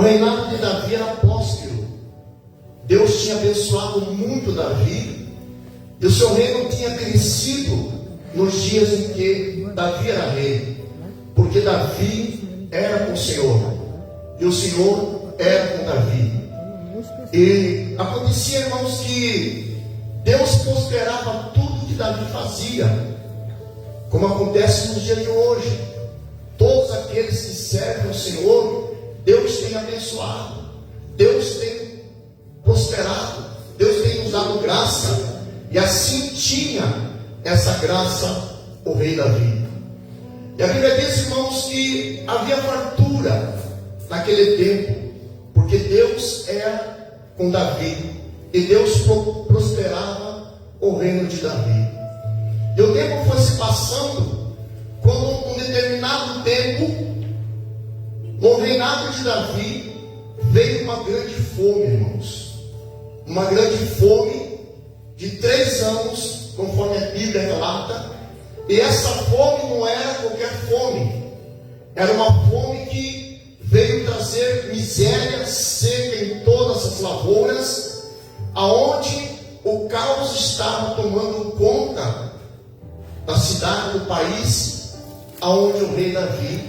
reinado de Davi era próspero. Deus tinha abençoado muito Davi, e o seu reino tinha crescido nos dias em que Davi era rei, porque Davi era com o Senhor, e o Senhor era com Davi. E acontecia, irmãos, que Deus prosperava tudo que Davi fazia, como acontece nos dias de hoje. Todos aqueles que servem ao Senhor, Deus tem abençoado, Deus tem prosperado, Deus tem nos dado graça. E assim tinha essa graça o rei Davi. E a Bíblia diz, irmãos, que havia fartura naquele tempo, porque Deus era com Davi, e Deus prosperava o reino de Davi. E o tempo foi se passando, quando um determinado tempo, no reinado de Davi, veio uma grande fome, irmãos. Uma grande fome de 3 anos, conforme a Bíblia relata. E essa fome não era qualquer fome, era uma fome que veio trazer miséria, seca em todas as lavouras, aonde o caos estava tomando conta da cidade, do país, aonde o rei Davi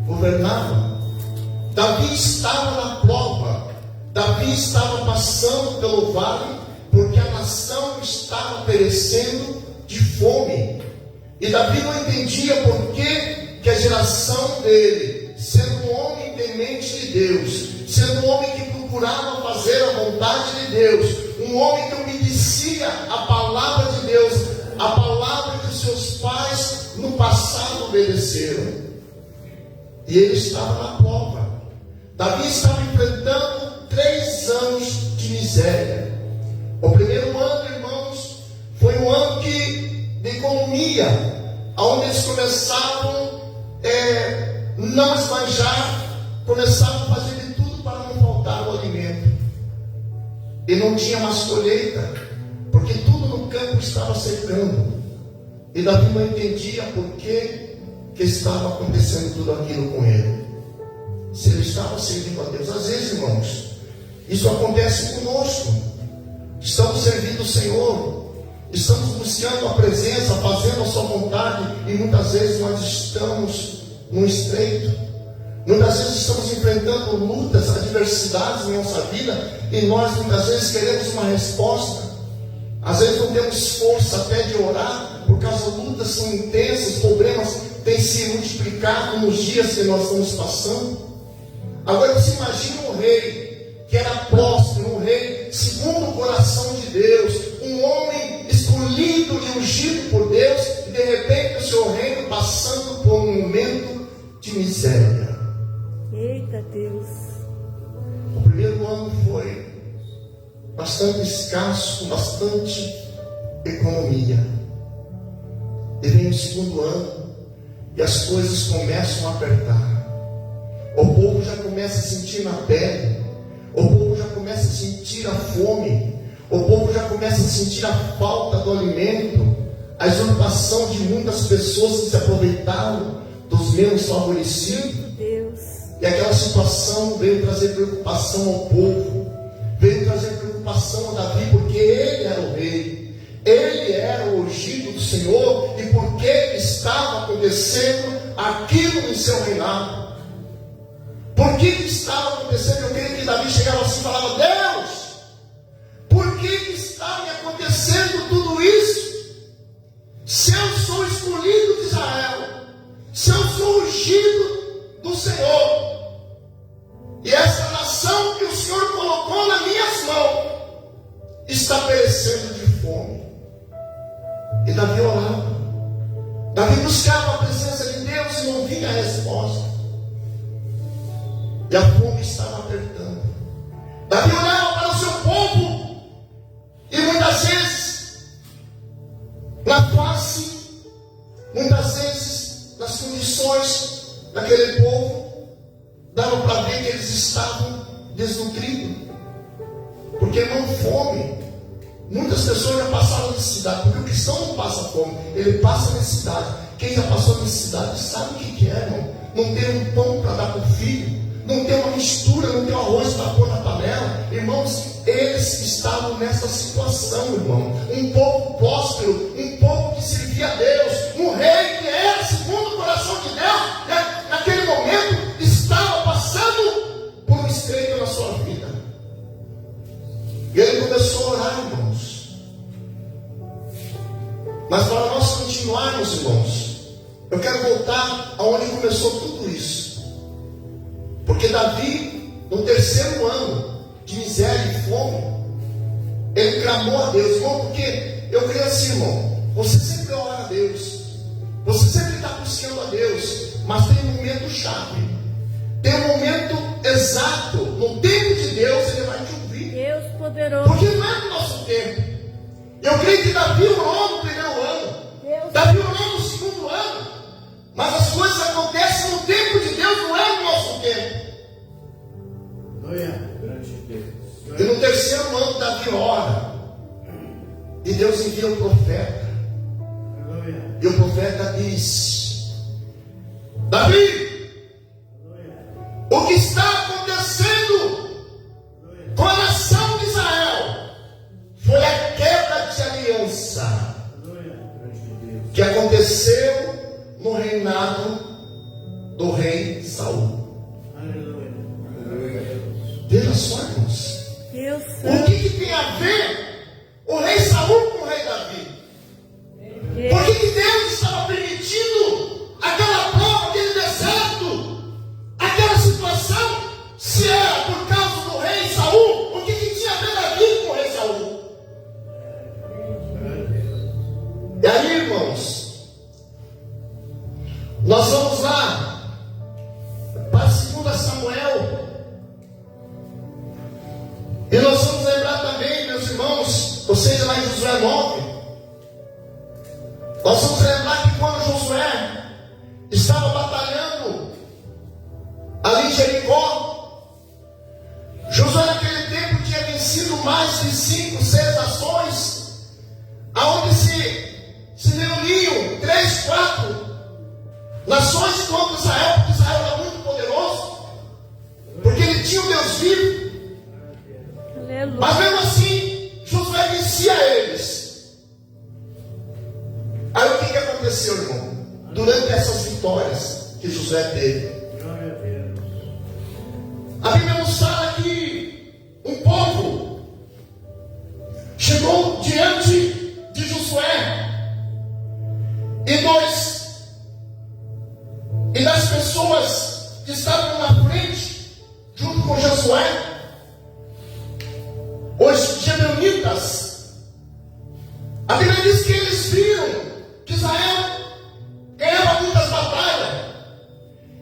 governava. Davi estava na prova, Davi estava passando pelo vale, porque a nação estava perecendo de fome. E Davi não entendia por que a geração dele, sendo um homem temente de Deus, sendo um homem que procurava fazer a vontade de Deus, um homem que obedecia a palavra de Deus, a palavra que os seus pais no passado obedeceram. E ele estava na prova. Davi estava enfrentando 3 anos de miséria. O primeiro ano, irmãos, foi um ano de economia, onde eles começavam não esbanjar, começavam a fazer de tudo para não faltar o alimento. E não tinha mais colheita, porque tudo no campo estava secando. E Davi não entendia por que estava acontecendo tudo aquilo com ele. Se ele estava servindo a Deus. Às vezes, irmãos, isso acontece conosco. Estamos servindo o Senhor, estamos buscando a presença, fazendo a sua vontade, e muitas vezes nós estamos no estreito. Muitas vezes estamos enfrentando lutas, adversidades em nossa vida, e nós muitas vezes queremos uma resposta. Às vezes não temos força até de orar, porque as lutas são intensas, problemas têm se multiplicado nos dias que nós estamos passando. Agora você imagina um rei que era próspero, um rei segundo o coração de Deus, um homem escolhido e ungido por Deus, e de repente o seu reino passando por um momento de miséria. Eita Deus! O primeiro ano foi bastante escasso, com bastante economia. E vem o segundo ano, e as coisas começam a apertar. O povo já começa a sentir na pele, o povo já começa a sentir a fome, o povo já começa a sentir a falta do alimento, a usurpação de muitas pessoas que se aproveitaram dos menos favorecidos. Deus. E aquela situação veio trazer preocupação ao povo, veio trazer preocupação a Davi, porque ele era o rei, ele era o ungido do Senhor, e por que estava acontecendo aquilo no seu reinado? Por que estava acontecendo? Eu creio que Davi chegava assim e falava: Deus, por que está me acontecendo tudo isso? Se eu sou escolhido de Israel, se eu sou ungido do Senhor, e essa nação que o Senhor colocou nas minhas mãos está perecendo de fome. E Davi orava, Davi buscava a presença de Deus e não vinha a resposta. E a fome estava apertando. Davi olhava para o seu povo, e muitas vezes na face, muitas vezes nas condições daquele povo, dava para ver que eles estavam desnutridos. Porque não fome. Muitas pessoas já passaram necessidade, porque o cristão não passa fome, ele passa necessidade. Quem já passou necessidade sabe o que é, irmão. Não ter um pão para dar para o filho, não tem uma mistura, não tem um arroz para pôr na panela. Irmãos, eles estavam nessa situação, irmão. Um povo próspero, um povo que servia a Deus, um rei que era segundo o coração de Deus, né? Naquele momento estava passando por um estreito na sua vida. E ele começou a orar, irmãos. Mas para nós continuarmos, irmãos, eu quero voltar aonde começou tudo isso. Porque Davi, no terceiro ano de miséria e fome, ele clamou a Deus. Irmão, porque eu creio assim, irmão, você sempre ora a Deus, você sempre está buscando a Deus, mas tem um momento chave, tem um momento exato, no tempo de Deus ele vai te ouvir. Deus poderoso. Porque não é no nosso tempo. Eu creio que Davi orou no primeiro ano, Davi orou no segundo ano, mas as coisas acontecem no tempo de Deus, não é no nosso tempo. E no terceiro ano Davi ora, e Deus envia um profeta, e o profeta diz: Davi, o que está acontecendo com a nação de Israel foi a quebra de aliança que aconteceu no reinado do rei Saul. Veja só, irmãos, o que tem a ver o rei Saul com o rei Davi? Por que Deus estava permitindo aquela prova, aquele deserto, aquela situação? Se era por causa do rei Saul, o que tinha a ver Davi com o rei Saul? E aí, irmãos, nós vamos lá para 2 Samuel. E nós vamos lembrar também, meus irmãos, vocês lá em Josué 9, nós vamos lembrar que quando Josué estava batalhando ali em Jericó, Josué naquele tempo tinha vencido mais de 5, 6 ações, aonde se reuniam 3, 4 nações contra Israel, porque Israel era muito poderoso, porque ele tinha o Deus vivo. Mas mesmo assim, Josué vencia eles. Aí o que aconteceu, irmão? Durante essas vitórias que Josué teve, a Bíblia nos fala que um povo chegou diante de Josué, e das pessoas que estavam na frente, junto com Josué, os gibeonitas, a Bíblia diz que eles viram que Israel ganhava muitas batalhas.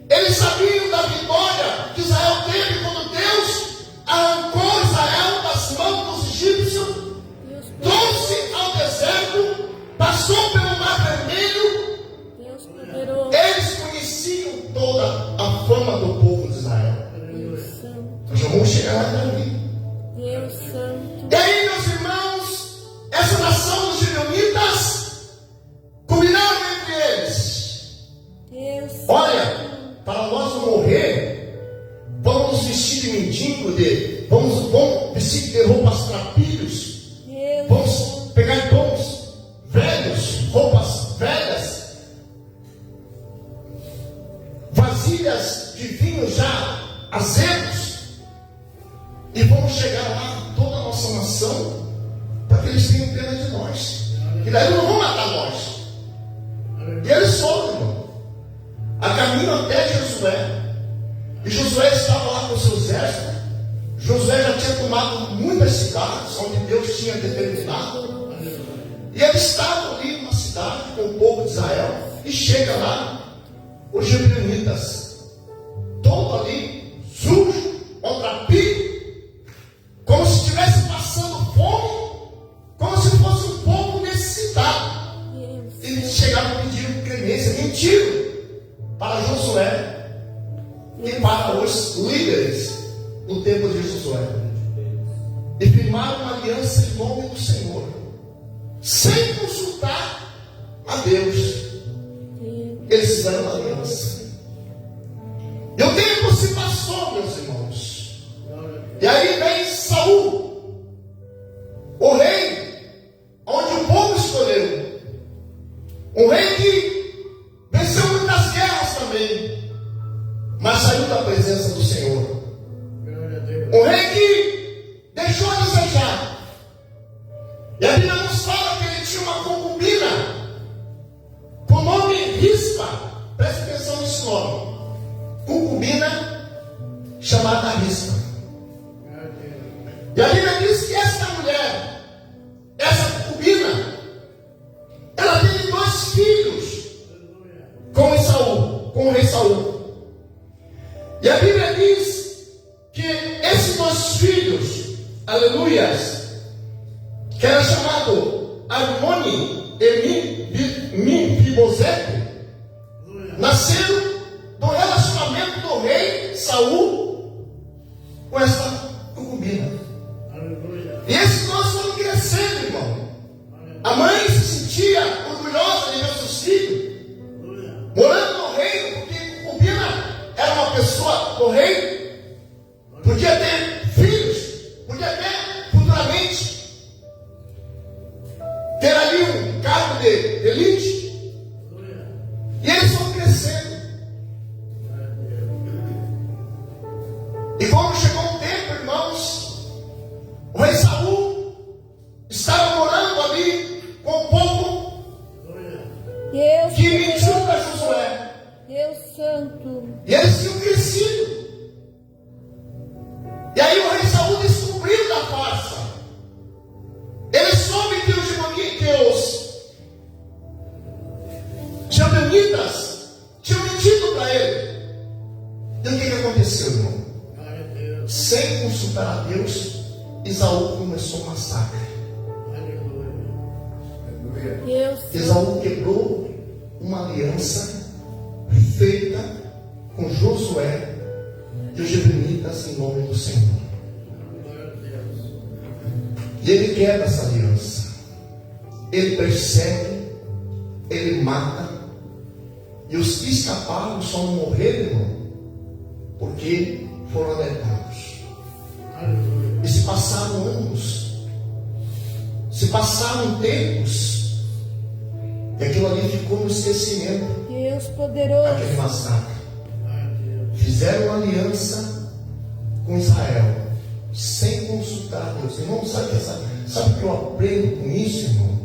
Eles sabiam da vitória que Israel teve quando Deus arrancou Israel das mãos dos egípcios, trouxe ao deserto, passou pelo Mar Vermelho. Eles conheciam toda a fama do povo de Israel. Nós já vamos chegar lá também. E aí, meus irmãos, essa nação dos gibeonitas combinaram entre eles: olha, para nós não morrer, vamos nos vestir de mendigo, vamos vestir de roupas trapilhos, vamos pegar pães velhos, roupas velhas, vasilhas de vinho já azedos, e vamos chegar lá, toda a nossa nação, para que eles tenham pena de nós. E daí não vão matar nós. E eles foram, irmão, a caminho até Josué. E Josué estava lá com o seu exército. Josué já tinha tomado muitas cidades, onde Deus tinha determinado. E eles estavam ali numa cidade com o povo de Israel. E chega lá, os gibeonitas, todo ali, sujo, maltrapilho, como se estivesse passando fome, como se fosse um povo necessitado. Eles chegaram pedindo clemência, mentiram para Josué e para os líderes no tempo de Josué, e firmaram uma aliança em nome do Senhor, sem consultar a Deus. Eles fizeram uma aliança. E o tempo se passou, meus E aí vem Saul, o rei onde o povo escolheu, um rei que venceu muitas guerras também, mas saiu da presença do Senhor. Um rei que deixou a desejar. E a Bíblia nos fala que ele tinha uma concubina com o nome Rispa. Preste atenção nesse nome. Concubina chamada Rispa. E a Bíblia diz que esta mulher, essa concubina, ela teve 2 filhos com o rei Saul. E a Bíblia diz que esses 2 filhos, aleluias, que era chamado Armoni e Mefibosete, nasceram do relacionamento do rei Saul com essa concubina. E esses 2 foram crescendo, irmão. A mãe se sentia orgulhosa de ver seus filhos morando no reino, porque concubina era uma pessoa do rei. Podia ter filhos, podia ter futuramente ter ali um cargo de elite. E eles vão crescendo. E quando chegou um tempo, irmãos, o rei Saul estava morando ali com o povo que mentiu para Josué. Deus Santo. E eles tinham crescido. E aí o rei Saul descobriu da farsa. Ele soube que os Gibeonitas tinham mentido para ele. E o que aconteceu, irmão? Sem consultar a Deus, Esaú começou o massacre. Esaú quebrou uma aliança feita com Josué e os Gibeonitas em nome do Senhor. E ele quebra essa aliança. Ele persegue, ele mata. E os que escaparam só não morreram, irmão, porque foram alertados. E se passaram anos, se passaram tempos, e aquilo ali ficou no esquecimento. Deus poderoso. Aquele massacre. Fizeram aliança com Israel sem consultar a Deus. Irmão, sabe o que eu aprendo com isso, irmão?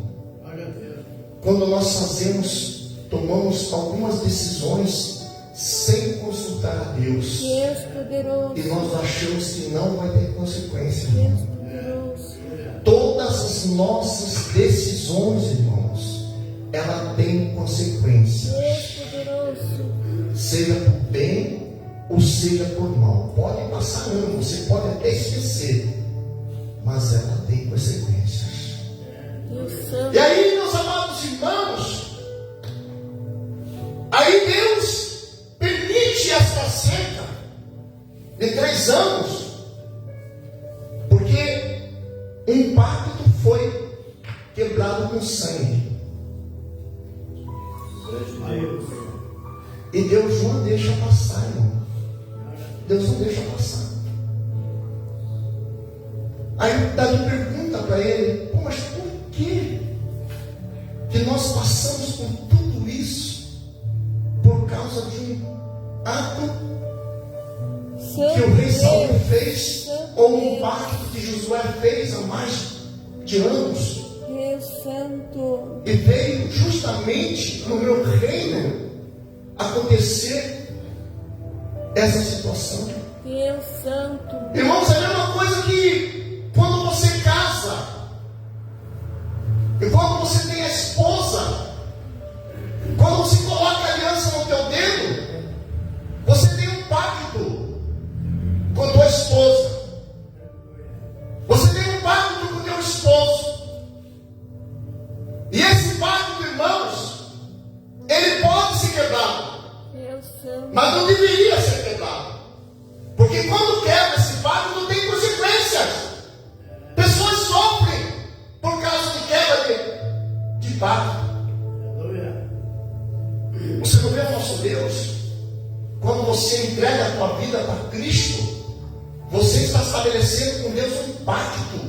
Quando nós tomamos algumas decisões sem consultar a Deus. Deus poderoso. E nós achamos que não vai ter consequência, Deus irmão. poderoso. Todas as nossas decisões, irmãos, ela tem consequências. Deus poderoso. Seja por bem ou seja por mal. Pode passar anos, você pode até esquecer, mas ela tem consequências. Deus Santo. E aí, meus amados irmãos, aí Deus permite esta seca de 3 anos, porque um pacto foi quebrado com sangue. E Deus não deixa passar, irmão. Deus não deixa passar. Aí Davi pergunta para ele: pô, mas por que nós passamos por tudo isso? Por causa de um ato que o rei Saul fez, ou um pacto que Josué fez há mais de anos. Deus Santo. E veio justamente no meu reino acontecer essa situação. Deus Santo. Irmãos, é a mesma coisa que quando você casa e quando você tem a esposa. Quando você coloca a aliança no teu dedo, você tem um pacto com a tua esposa. Você tem um pacto com o teu esposo. E esse pacto, irmãos, ele pode ser quebrado, mas não deveria ser quebrado, porque quando quebra esse pacto não tem consequências. Pessoas sofrem por causa de quebra de pacto. Você não vê o nosso Deus? Quando você entrega a tua vida para Cristo, você está estabelecendo com Deus um pacto.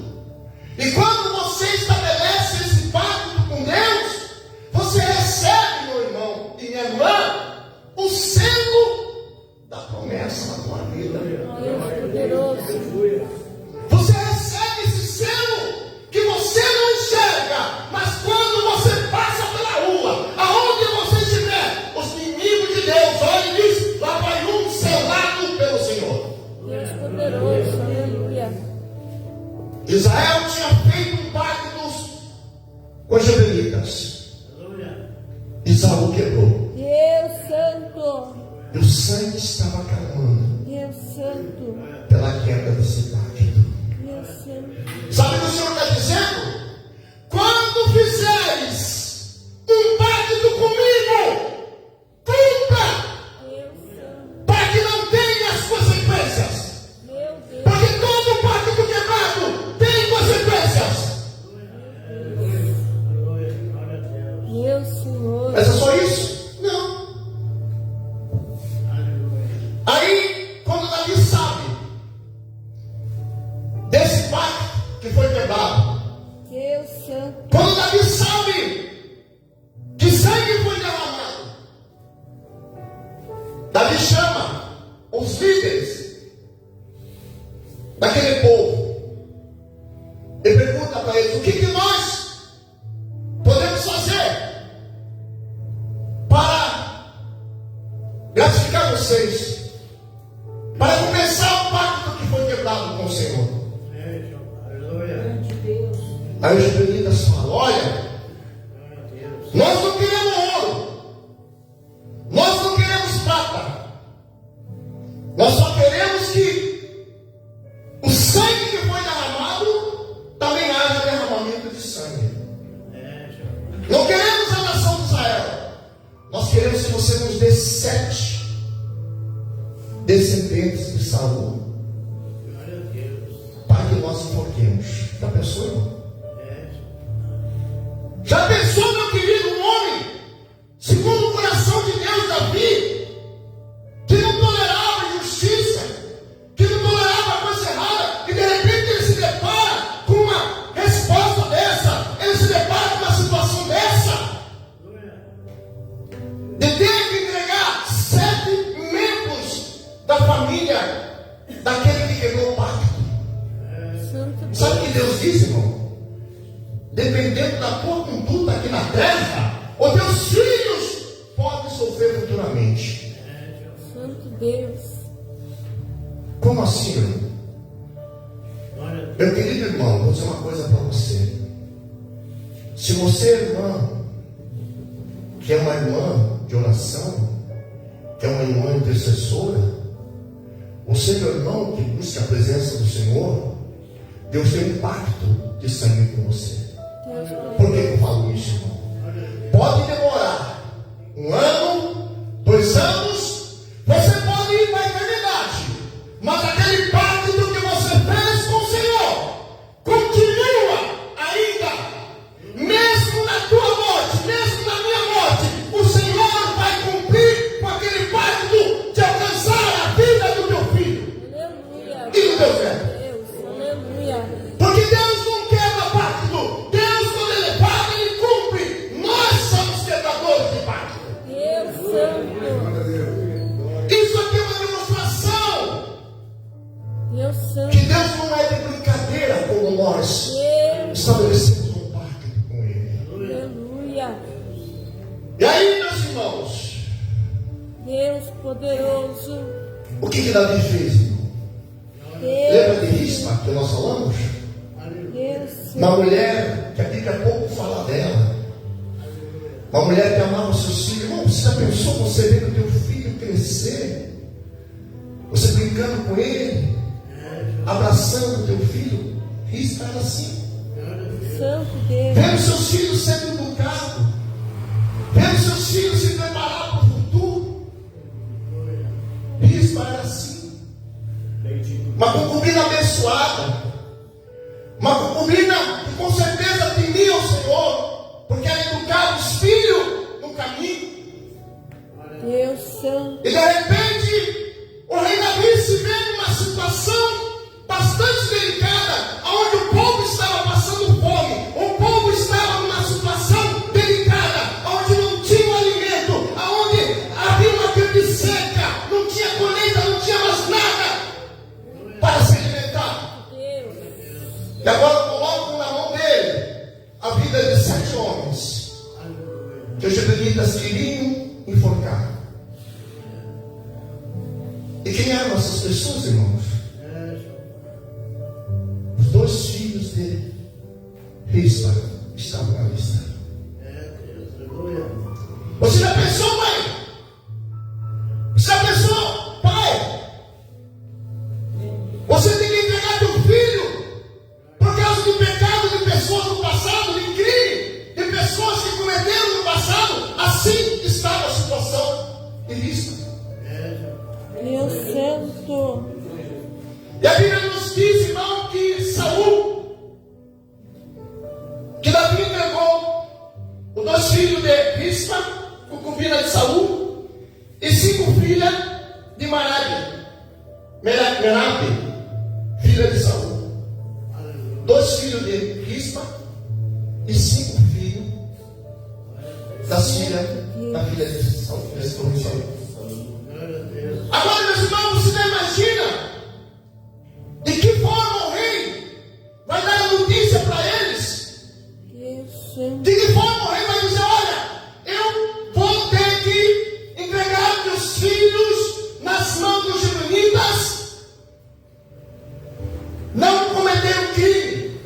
E quando você estabelece esse pacto com Deus, você recebe, meu irmão e minha irmã, o selo da promessa na tua vida. Deus poderoso. Você recebe esse selo que você não enxerga, mas quando você passa pela rua, aonde você estiver, os inimigos de Deus olham e dizem: lá vai um selado pelo Senhor. Deus poderoso. Aleluia. Israel tinha feito um pacto com os gibeonitas. Esaú quebrou. Deus santo. E o sangue estava clamando Deus santo. pela queda desse pacto. Deus santo. Sabe o que o Senhor está dizendo? Quando fizeres um pacto comigo, cumpra, Deus santo. para que não tenha as consequências. Meu Deus. Porque todo pacto quebrado tem consequências. Meu Senhor. Mas é só isso? Não. Aí, quando Davi sabe desse pacto que foi quebrado, Deus santo. quando Davi sabe que sangue foi derramado, Davi chama os líderes daquele povo e pergunta para eles: o que nós podemos fazer para gratificar vocês, para compensar o pacto que foi quebrado com o Senhor? Aí os gibeonitas falam: olha, nós não queremos ouro, nós não queremos prata, nós só queremos que o sangue que foi derramado também haja derramamento de sangue. Não queremos a nação de Israel, nós queremos que você nos dê 7 descendentes de Saul, para que nós enforquemos. Já pensou, irmão? Já pensou, meu querido, um homem segundo o coração de Deus, Davi, que não tolerava injustiça, que não tolerava coisa errada, e de repente ele se depara com uma resposta dessa, ele se depara com uma situação dessa, de ter que entregar 7 membros da família daquele que quebrou o pacto. Santo. Sabe o que Deus diz, irmão? Dependendo da tua conduta aqui na terra, os teus filhos podem sofrer futuramente. Santo Deus. Como assim, irmão? Meu querido irmão, vou dizer uma coisa para você. Se você é irmão, que é uma irmã de oração, que é uma irmã intercessora, você, meu irmão, que busca a presença do Senhor, Deus tem um pacto de sangue com você. Deus poderoso. Por que eu falo isso, irmão? Pode demorar 1 ano, 2 anos, você pode ir para a eternidade, mas aquele pacto que você fez com o Senhor continua ainda, mesmo na tua morte, mesmo na minha morte, o Senhor vai cumprir com aquele pacto de alcançar a vida do teu filho Aleluia. e do teu neto. Deus. Aleluia. Porque Deus não quebra pacto. Deus, quando Ele fala, Ele cumpre. Nós somos quebradores de pacto. Deus santo. Isso aqui é uma demonstração Deus santo. que Deus não é de brincadeira como nós Deus. estabelecemos um pacto com Ele. Aleluia. E aí, meus irmãos, Deus poderoso. o que Davi fez, irmão? Lembra de Rispa que nós falamos? Deus Uma santo. mulher que a Bíblia pouco fala dela. Uma mulher que amava os seus filhos. Irmão, você já pensou você vendo o teu filho crescer? Você brincando com ele? Abraçando o teu filho? Rispa era assim. Santo Deus. Vendo seus filhos sendo educados. Vendo seus filhos se preparar para o futuro. Rispa era assim. Uma concubina abençoada. Uma concubina que com certeza temia o Senhor, porque ela educava os filhos no caminho. Deus santo. E de repente, o rei Davi se vê numa situação bastante E agora coloco na mão dele a vida de 7 homens que os gibeonitas queriam enforcar. E quem eram essas pessoas, irmãos? Os 2 filhos de Rispa estavam na lista. Você já pensou, mãe? Você já pensou, pai? Você tem que entregar teu filho por causa do pecado de pessoas do passado, de crime, de pessoas que cometeram no passado. Assim estava a situação de Rispa. Deus Santo. E a Bíblia nos diz, irmão, que Davi entregou os 2 filhos de Rispa, concubina de Saul, e 5 filhas de Merabe, filha de Saul. 2 filhos de Rispa e 5 filhos das filhas da filha de Saul. Agora, meus irmãos, você não imagina de que forma o rei vai dar a notícia para eles? De que forma o rei vai dizer: olha, eu vou ter que entregar meus filhos nas mãos dos gibeonitas. Não cometeram crime,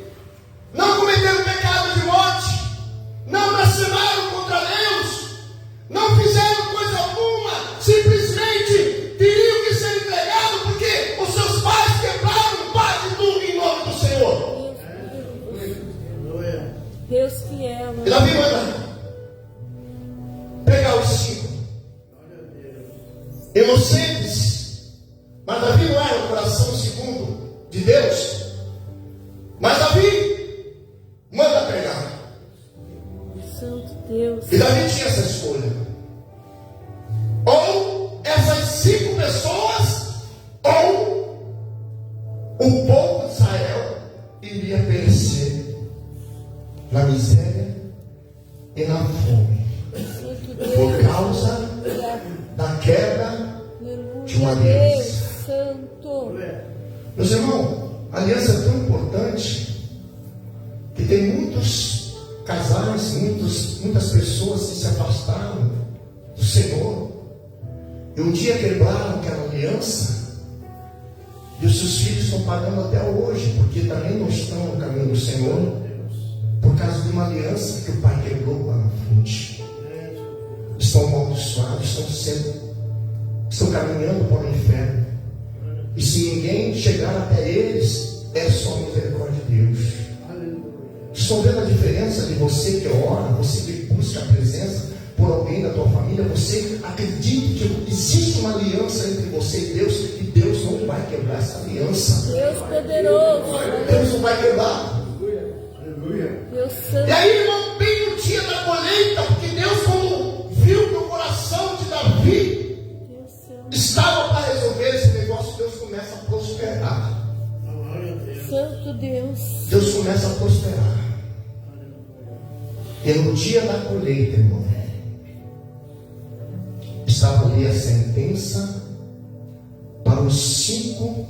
não cometeram pecado de morte, não blasfemaram contra Deus, não fizeram coisa alguma, simplesmente teriam que ser entregados porque os seus pais quebraram o pacto em nome do Senhor. Deus fiel. E Davi manda pegar os 5 inocentes, mas Davi não era o coração segundo de Deus. Mas Davi manda pegar. Santo Deus. E Davi tinha essa escolha: ou essas 5 pessoas, ou o povo de Israel iria perecer na miséria e na fome, por causa da quebra de uma aliança. Santo. Meus irmãos, a aliança é tão importante que tem muitos casais, muitas pessoas que se afastaram do Senhor e um dia quebraram aquela aliança, e os seus filhos estão pagando até hoje, porque também não estão no caminho do Senhor, por causa de uma aliança que o pai quebrou lá na frente. Estão amaldiçoados, estão caminhando para o inferno. E se ninguém chegar até eles, é só a misericórdia de Deus. Estão vendo a diferença de você que ora, você que busca a presença por alguém da tua família? Você acredita que existe uma aliança entre você e Deus não vai quebrar essa aliança. Deus poderoso. Deus não vai quebrar. Deus Santo. E aí, irmão, bem no dia da colheita, porque Deus, quando viu que o coração de Davi Deus Santo. estava para resolver esse negócio, Deus começa a prosperar. Santo Deus. Deus começa a prosperar. E no dia da colheita, irmão, estava ali a sentença para os 5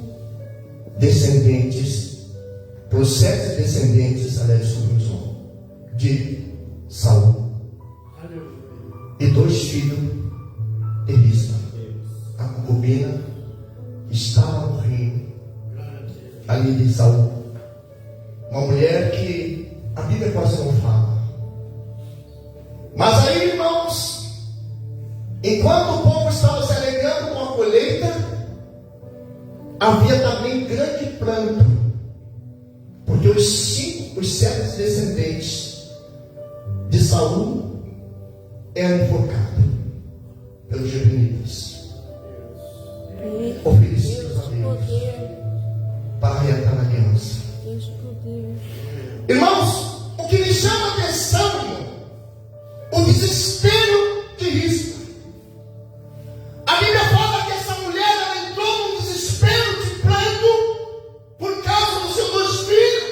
descendentes, para os 7 descendentes, aliás, de Saul, e 2 filhos de Rispa, a concubina, estava no reino ali de Saul, uma mulher que a Bíblia quase não fala. Mas aí, irmãos, enquanto o povo estava se alegrando com a colheita, havia também grande pranto, porque os 7 descendentes de Saul eram enforcados pelos gibeonitas, oferecidos a Deus para reatar a aliança. Irmãos, o que me chama a atenção, irmão, o desespero de Rispa. A Bíblia fala que essa mulher, ela entrou num desespero de pranto por causa dos seus 2 filhos,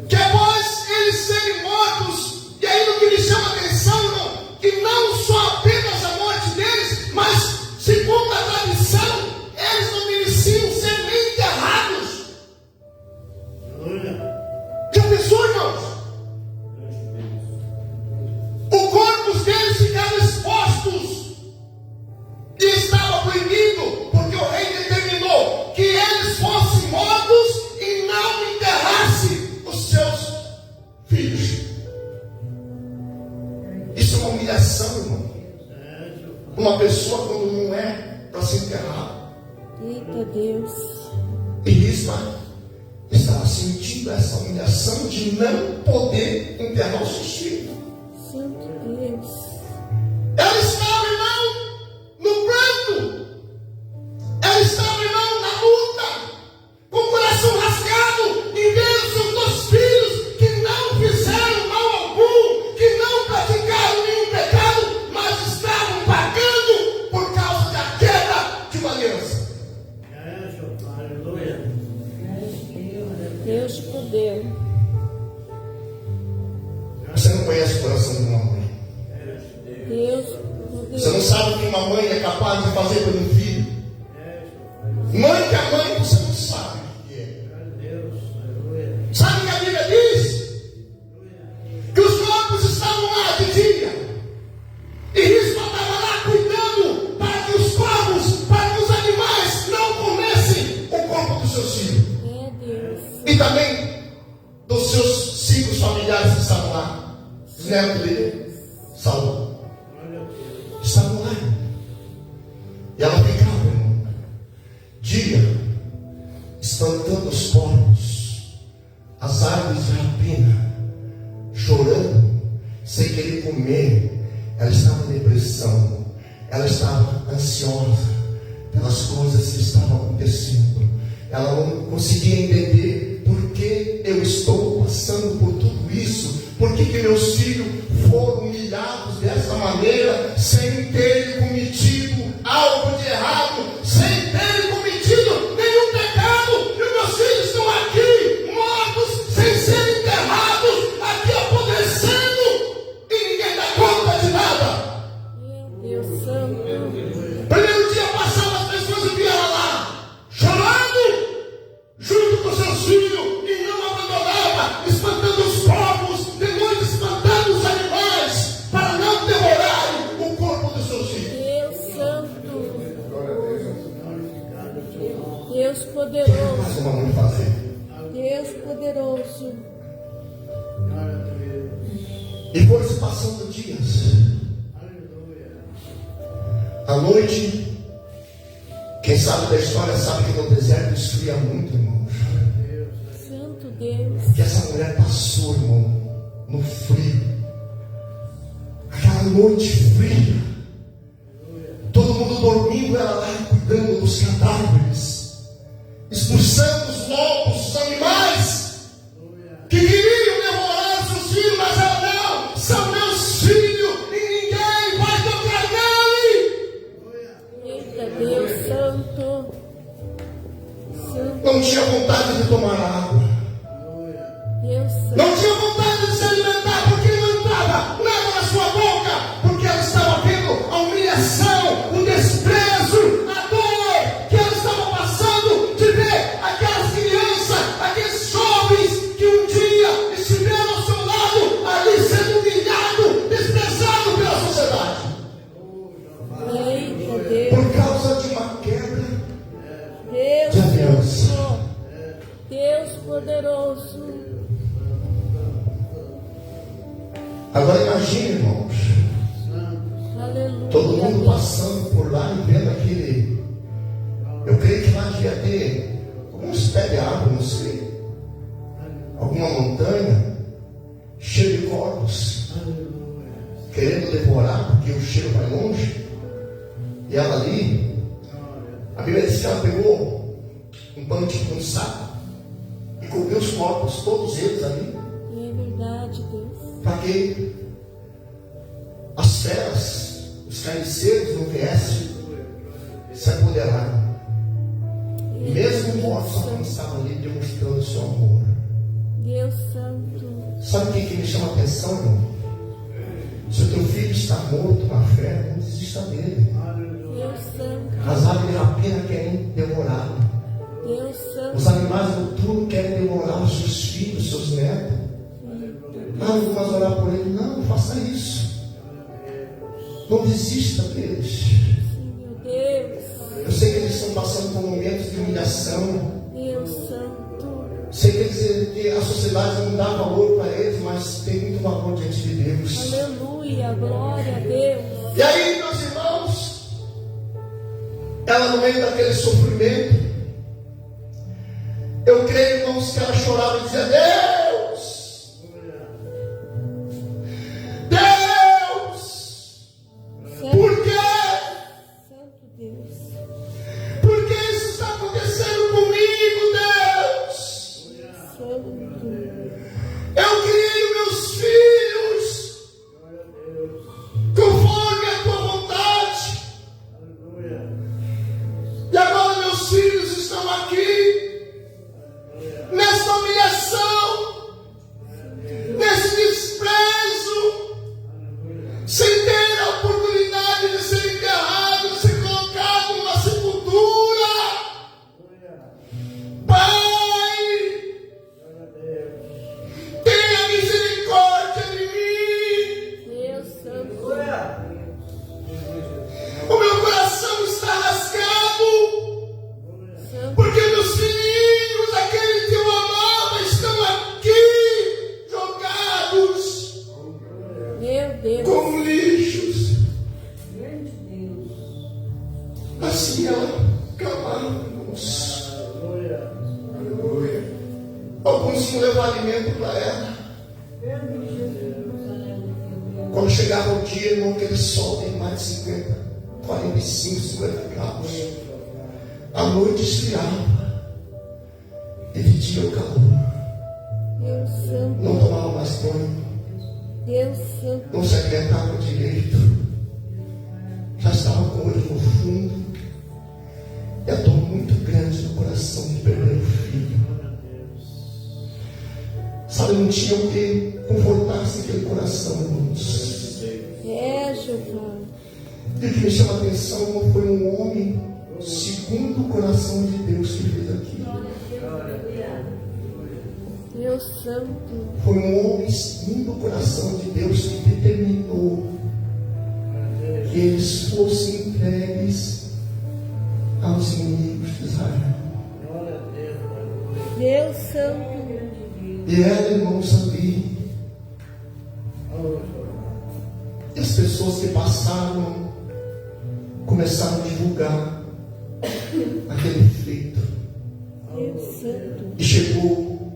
que após eles serem mortos, e aí o que me chama a atenção, irmão, que não só apenas a morte deles, mas segundo a tradição, eles não mereciam ser nem enterrados. pessoa quando não é para se enterrar. Eita Deus. E Rispa estava sentindo essa humilhação de não poder enterrar os seus filhos. Santo Deus. Ela estava, irmão, no pranto. Ela estava, irmão, na luta, com o coração rasgado, em ver os seus dois filhos que não fizeram mal algum, que não praticaram nenhum pecado, mas estavam pagando por causa da queda de uma aliança. Deus poder. Você não conhece o coração de uma mãe. Deus Você não sabe o que uma mãe é capaz de fazer por um filho. Mãe que é mãe, você não sabe o que é. Sabe o que a Bíblia diz? Que os corpos estavam lá de dia. E Rispa estava lá cuidando para que os corvos, para que os animais não comessem o corpo dos seus filhos. é Deus. E também dos seus ciclos familiares que estavam lá. Os netos dele, Saul. Estavam lá. E ela ficava, irmão, dia, espantando os corpos, as árvores de rapina, chorando, sem querer comer. Ela estava em depressão, ela estava ansiosa pelas coisas que estavam acontecendo. Ela não conseguia entender por que eu estou passando por tudo isso, por que meus filhos foram humilhados dessa maneira, sem terem cometido algo de errado, sem terem cometido nenhum pecado, e meus filhos estão aqui, mortos, sem serem enterrados, aqui apodrecendo, e ninguém dá conta de nada. Deus Santo. Primeiro dia passava, as pessoas viam ela lá, chorando, junto com seus filhos, e não abandonava, espantando os povos, depois espantando os animais, para não devorarem o corpo dos seus filhos. Deus Santo. Deus O que poderoso. mais uma mãe fazer? Deus poderoso. E foram se passando dias. À noite, quem sabe da história sabe que no deserto esfria muito, irmãos. Santo Deus. Que essa mulher passou, irmão, no frio. Aquela noite fria. Todo mundo dormindo, ela lá cuidando dos cadáveres, expulsando os lobos, os animais que queriam devorar seus filhos, mas ela não, são meus filhos e ninguém vai tocar nele. Eita Deus Santo. Santo Não tinha vontade de tomar água, Deus Santo. não tinha vontade de se alimentar, porque não entrava nada na sua boca, porque ela estava vendo a humilhação, o desprezo, a dor que ela estava passando de ver aquelas crianças, aqueles jovens que um dia estiveram ao seu lado, ali sendo humilhado, desprezado pela sociedade, Eita Deus. por causa de uma quebra Deus de aliança. Santo. Deus poderoso. Agora imagine, irmãos, Aleluia. todo mundo passando por lá e vendo aquele. Eu creio que lá devia ter alguns pés de árvore, não sei, alguma montanha cheia de corpos, querendo devorar, porque o cheiro vai longe. E ela ali, a Bíblia diz que ela pegou um pano tipo um saco e cobriu os corpos, todos eles ali, É verdade, Deus. para que as feras, os carniceiros não viessem se apoderar. Mesmo mortos, ela estava ali demonstrando o seu amor. Deus Santo. Sabe o que me chama a atenção, irmão? Se o teu filho está morto na fé, não desista dele. Deus Santo. As aves de rapina querem devorá-lo. Deus Os Santo. animais noturnos querem devorar os seus filhos, seus netos. Ah, não vou mais orar por ele. Não, não faça isso. Não desista deles. Meu Deus. Eu sei que eles estão passando por momentos de humilhação. Deus Santo. Sei que a sociedade não dá valor para eles, mas tem muito valor diante de Deus. Aleluia. Glória a Deus. E aí, meus irmãos, ela no meio daquele sofrimento, eu creio, irmãos, que ela chorava e dizia: Deus, por quê? Santo Deus. Por que isso está acontecendo comigo, Deus? Santo. Eu criei meus filhos conforme a tua vontade, e agora meus filhos estão aqui nessa humilhação, nesse desprezo, sem ter a oportunidade de ser enterrado, de ser colocado numa sepultura. Pai, tenha misericórdia de mim. Deus Santo. O meu coração está rasgado, Santo. porque meus filhinhos, aqueles que eu amava, estão aqui jogados Meu Deus. como lixos. Assim ela clamava, irmãos. Alguns iam levar alimento para ela. Quando chegava o dia, irmão, aquele sol tem mais de 50, 45, 50 graus. A noite esfriava e de dia o calor. Deus Santo. Não tomava mais banho, Deus Santo. não se alimentava direito. Já estava com o olho no fundo. E a dor muito grande no coração de perder o filho. Sabe, não tinha o que confortar-se aquele coração, irmãos. É, Jeová. E o que me chama a atenção não foi um homem segundo o coração de Deus que fez aquilo. Deus Santo. Foi um homem segundo o coração de Deus que determinou que eles fossem entregues aos inimigos de Israel. Deus Santo. E ela, irmãos, ali, e as pessoas que passaram começaram a divulgar aquele feito. Deus Santo. E chegou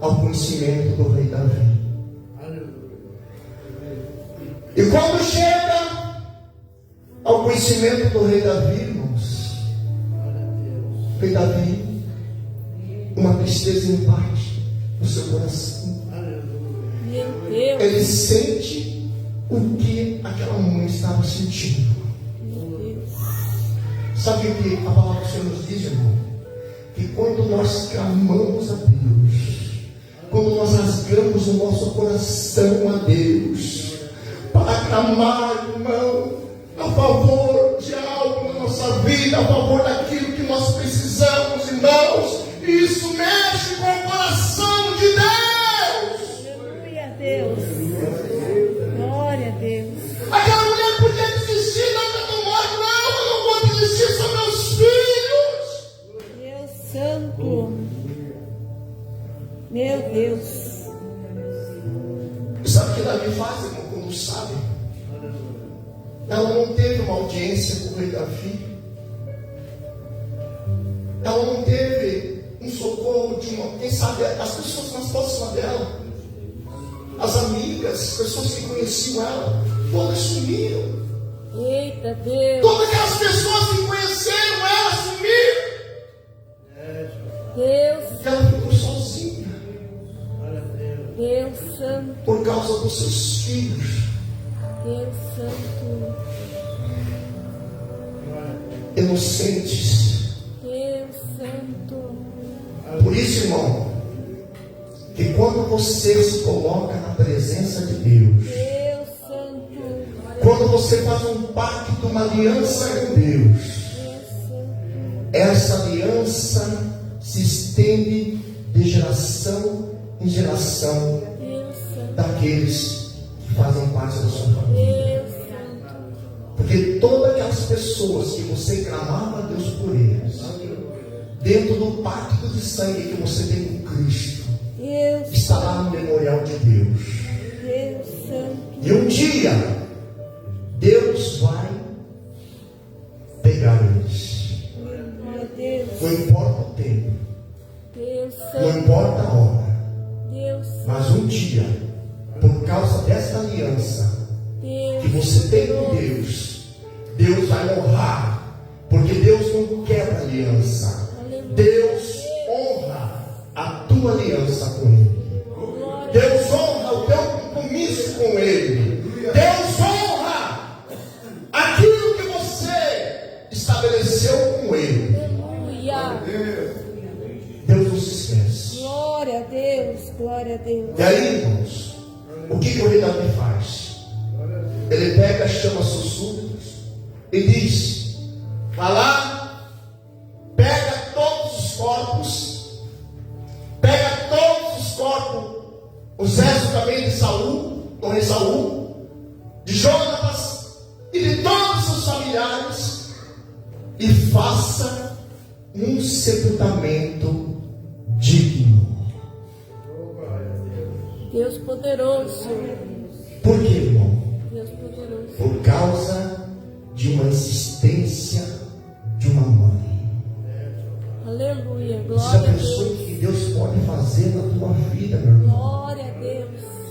ao conhecimento do rei Davi. E quando chega ao conhecimento do rei Davi, irmãos, o rei Davi, uma tristeza invade no seu coração. Meu Deus. Ele sente o que aquela mãe estava sentindo. Meu Deus. Sabe o que a palavra do Senhor nos diz, irmão? Que quando nós clamamos a Deus, quando nós rasgamos o nosso coração a Deus, para clamar, irmão, a favor de algo na nossa vida, a favor daquilo que nós precisamos, irmãos, isso mexe com o coração de Deus. Aleluia a Deus. Glória a Deus. Aquela mulher podia desistir, não, eu não vou desistir, são meus filhos. Deus Santo. Meu Deus. E sabe o que Davi faz, irmão, quando sabe? Ela não teve uma audiência com o rei Davi. Ela não teve um socorro de uma... Quem sabe as pessoas mais próximas dela, as amigas, as pessoas que conheciam ela, todas sumiram. Eita Deus. Todas aquelas pessoas que conheceram ela sumiram. Deus. E ela ficou sozinha Deus Santo. por causa dos seus filhos. Deus Santo. Inocentes. Deus Santo. Por isso, irmão, que quando você se coloca na presença de Deus, Deus Santo. quando você faz um pacto, uma aliança com Deus, Deus Santo. essa aliança se estende de geração em geração Deus Santo. daqueles que fazem parte da sua família. Deus Santo. Porque todas aquelas pessoas que você clamava a Deus por eles, dentro do pacto de sangue que você tem com Cristo, Deus. está lá no memorial de Deus. Deus Santo. E um dia Deus vai pegar eles. importa a hora, Deus, mas um dia, por causa desta aliança Deus, que você tem com Deus, Deus vai honrar, porque Deus não quebra aliança. Deus honra a tua aliança com Ele. Deus honra o teu compromisso com Ele. Deus honra aquilo que você estabeleceu com Ele. aleluia. Deus não se esquece. Glória a Deus, glória a Deus. E aí, irmãos, o que o rei Davi faz? Ele pega, chama seus súditos e diz: vá lá, pega todos os corpos, os restos também de Saul, do rei Saul, de Jonatas e de todos os seus familiares, e faça um sepultamento digno. Deus poderoso, Por quê, irmão? Deus poderoso. Por causa de uma insistência de uma mãe. Aleluia, Você já glória a pensou o Deus. que Deus pode fazer na tua vida, meu irmão? Glória a Deus.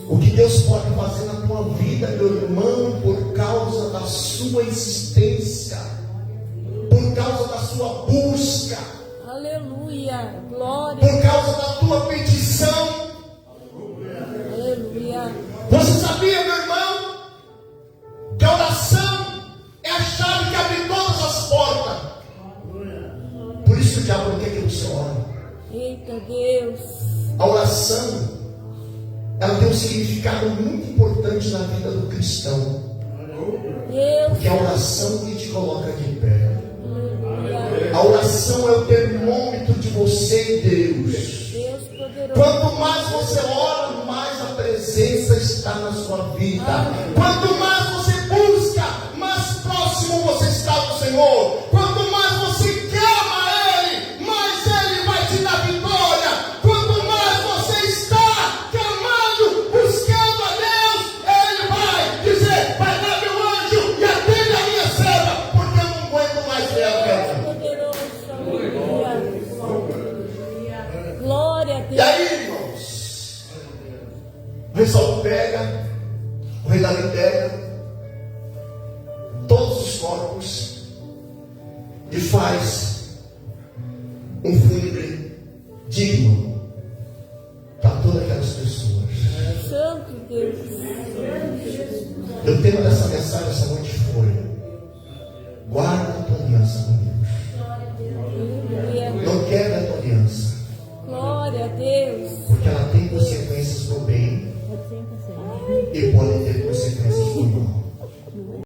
O que Deus pode fazer na tua vida, meu irmão, por causa da sua insistência, por causa da sua busca, Aleluia, glória. por causa da tua petição. Aleluia. Você sabia, meu irmão, que a oração é a chave que abre todas as portas? Por isso que o diabo não quer que você ore. Eita Deus. A oração, ela tem um significado muito importante na vida do cristão, Deus. porque é a oração que te coloca de pé. Aleluia. A oração é o termômetro de você e Deus. Deus poderoso. Quanto mais você ora, mais a presença está na sua vida. Quanto mais você busca, mais próximo você está do Senhor. Quanto mais você clama a Ele, mais Ele vai te dar vitória. Quanto mais você está clamando, buscando a Deus, Ele vai dizer: vai dar meu anjo e atende a minha serva, porque eu não aguento mais ver a guerra. Poderoso. Aleluia. Glória a E Deus. aí, irmãos, o rei Saul pega, o rei Davi pega todos os corpos e faz um fúnebre digno para todas aquelas pessoas. Santo Deus. E o tema dessa mensagem essa noite foi: